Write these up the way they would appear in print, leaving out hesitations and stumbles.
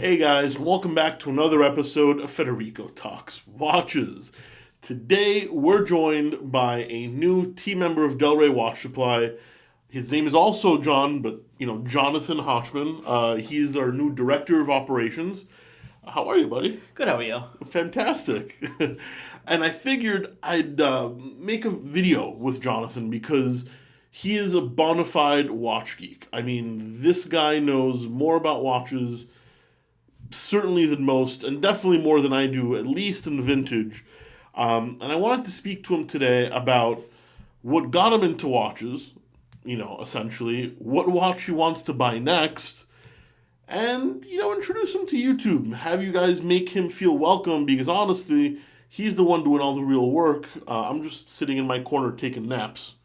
Hey guys, welcome back to another episode of Federico Talks Watches. Today we're joined by a new team member of Delray Watch Supply. His name is also John, but Jonathan Hochman. He's our new director of operations. How are you, buddy? Good, how are you? Fantastic. And I figured I'd make a video with Jonathan because he is a bona fide watch geek. I mean, this guy knows more about watches certainly than most, and definitely more than I do, at least in the vintage. And I wanted to speak to him today about what got him into watches, essentially, what watch he wants to buy next, and, introduce him to YouTube. Have you guys make him feel welcome, because honestly, he's the one doing all the real work. I'm just sitting in my corner taking naps.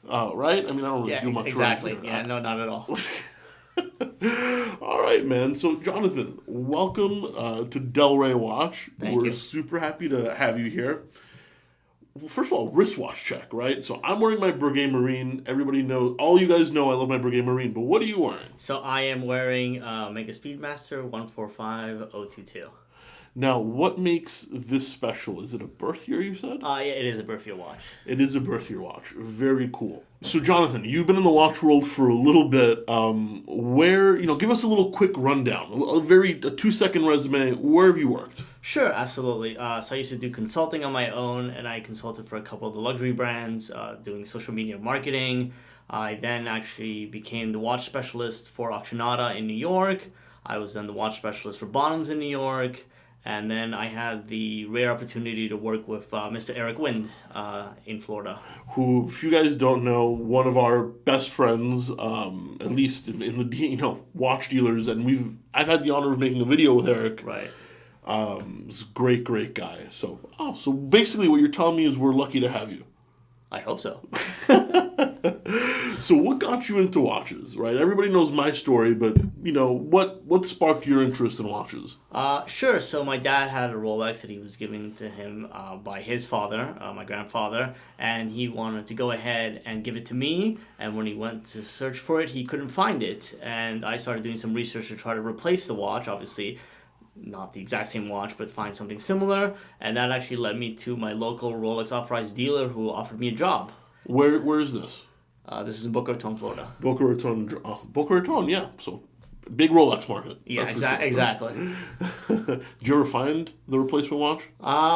Right? I mean, I don't really do much exactly. around here. Yeah, no, not at all. All right, man. So, Jonathan, welcome to Delray Watch. Thank you. We're super happy to have you here. Well, first of all, wristwatch check, right? So I'm wearing my Breguet Marine. Everybody knows, all you guys know I love my Breguet Marine, but what are you wearing? So I am wearing Omega Speedmaster 145022. Now, what makes this special? Is it a birth year, you said? Yeah, it is a birth year watch. It is a birth year watch. Very cool. So, Jonathan, you've been in the watch world for a little bit. Give us a little quick rundown, a 2-second resume. Where have you worked? Sure, absolutely. So I used to do consulting on my own, and I consulted for a couple of the luxury brands, doing social media marketing. I then actually became the watch specialist for Auctionata in New York. I was then the watch specialist for Bonhams in New York. And then I had the rare opportunity to work with Mr. Eric Wind in Florida. Who, if you guys don't know, one of our best friends, at least in the watch dealers, and I've had the honor of making a video with Eric. Right. He's a great guy. So basically, what you're telling me is we're lucky to have you. I hope so. So what got you into watches, right? Everybody knows my story, but, what sparked your interest in watches? Sure. So my dad had a Rolex that he was given to him by his father, my grandfather, and he wanted to go ahead and give it to me. And when he went to search for it, he couldn't find it. And I started doing some research to try to replace the watch, obviously. Not the exact same watch, but find something similar. And that actually led me to my local Rolex authorized dealer who offered me a job. Where is this? This is in Boca Raton, Florida. Boca Raton, yeah. So, big Rolex market. Yeah, exactly. Did you ever find the replacement watch?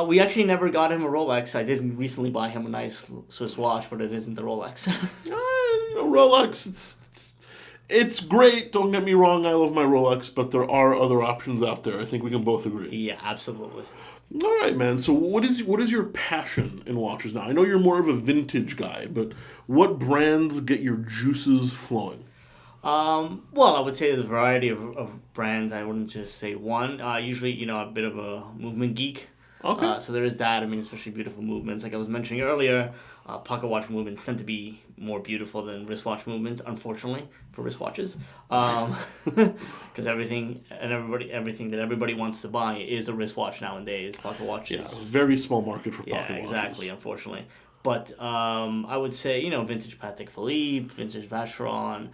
We actually never got him a Rolex. I did recently buy him a nice Swiss watch, but it isn't the Rolex. Rolex, it's great. Don't get me wrong. I love my Rolex, but there are other options out there. I think we can both agree. Yeah, absolutely. All right, man. So what is your passion in watches now? I know you're more of a vintage guy, but what brands get your juices flowing? Well, I would say there's a variety of brands. I wouldn't just say one. Usually, a bit of a movement geek. Okay. So there is that. I mean, especially beautiful movements. Like I was mentioning earlier, pocket watch movements tend to be more beautiful than wristwatch movements, unfortunately, for wristwatches. Because everything that everybody wants to buy is a wristwatch nowadays. Pocket watches. Yeah, very small market for pocket watches. Yeah, exactly, unfortunately. But I would say, vintage Patek Philippe, vintage Vacheron,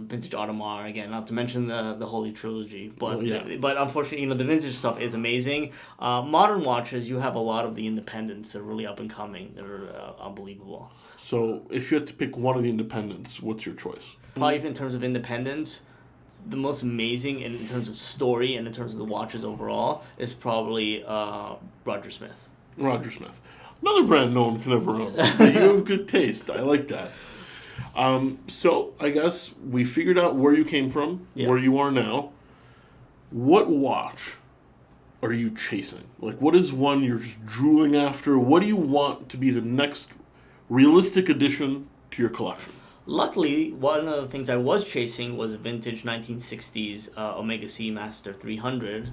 vintage Audemars, again, not to mention the Holy Trilogy. But but unfortunately, the vintage stuff is amazing. Modern watches, you have a lot of the independents that are really up and coming. They're unbelievable. So if you had to pick one of the independents, what's your choice? Probably in terms of independence, the most amazing in terms of story and in terms of the watches overall is probably Roger Smith. Roger Smith. Another brand no one can ever own. You have good taste. I like that. So, I guess we figured out where you came from, where you are now. What watch are you chasing? Like, what is one you're just drooling after? What do you want to be the next realistic addition to your collection? Luckily, one of the things I was chasing was a vintage 1960s Omega Seamaster 300,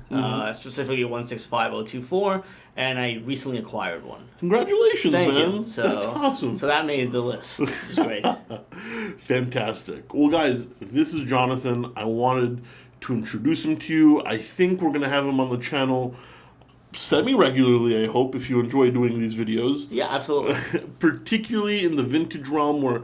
specifically a 165024, and I recently acquired one. Congratulations, Thank man. you. So, that's awesome. So that made the list. It was great. Fantastic. Well, guys, this is Jonathan. I wanted to introduce him to you. I think we're going to have him on the channel semi-regularly, I hope, if you enjoy doing these videos. Yeah, absolutely. Particularly in the vintage realm where,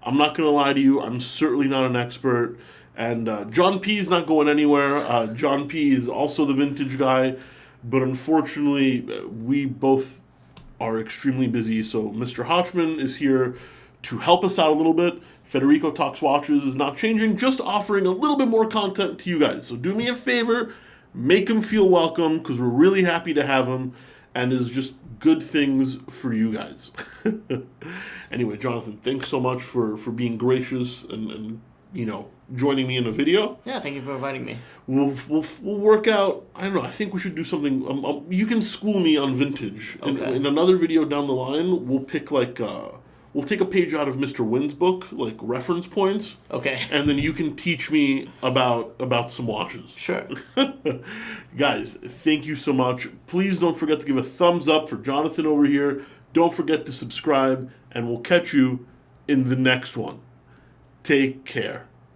I'm not going to lie to you, I'm certainly not an expert. And John P is not going anywhere. John P is also the vintage guy, but unfortunately, we both are extremely busy. So Mr. Hotchman is here to help us out a little bit. Federico Talks Watches is not changing, just offering a little bit more content to you guys. So do me a favor, make him feel welcome, because we're really happy to have him, and is just good things for you guys. Anyway, Jonathan, thanks so much for being gracious and joining me in a video. Yeah, thank you for inviting me. We'll work out. I don't know. I think we should do something. You can school me on vintage. Okay. In another video down the line, we'll pick we'll take a page out of Mr. Wynn's book, like reference points. Okay. And then you can teach me about some watches. Sure. Guys, thank you so much. Please don't forget to give a thumbs up for Jonathan over here. Don't forget to subscribe, and we'll catch you in the next one. Take care.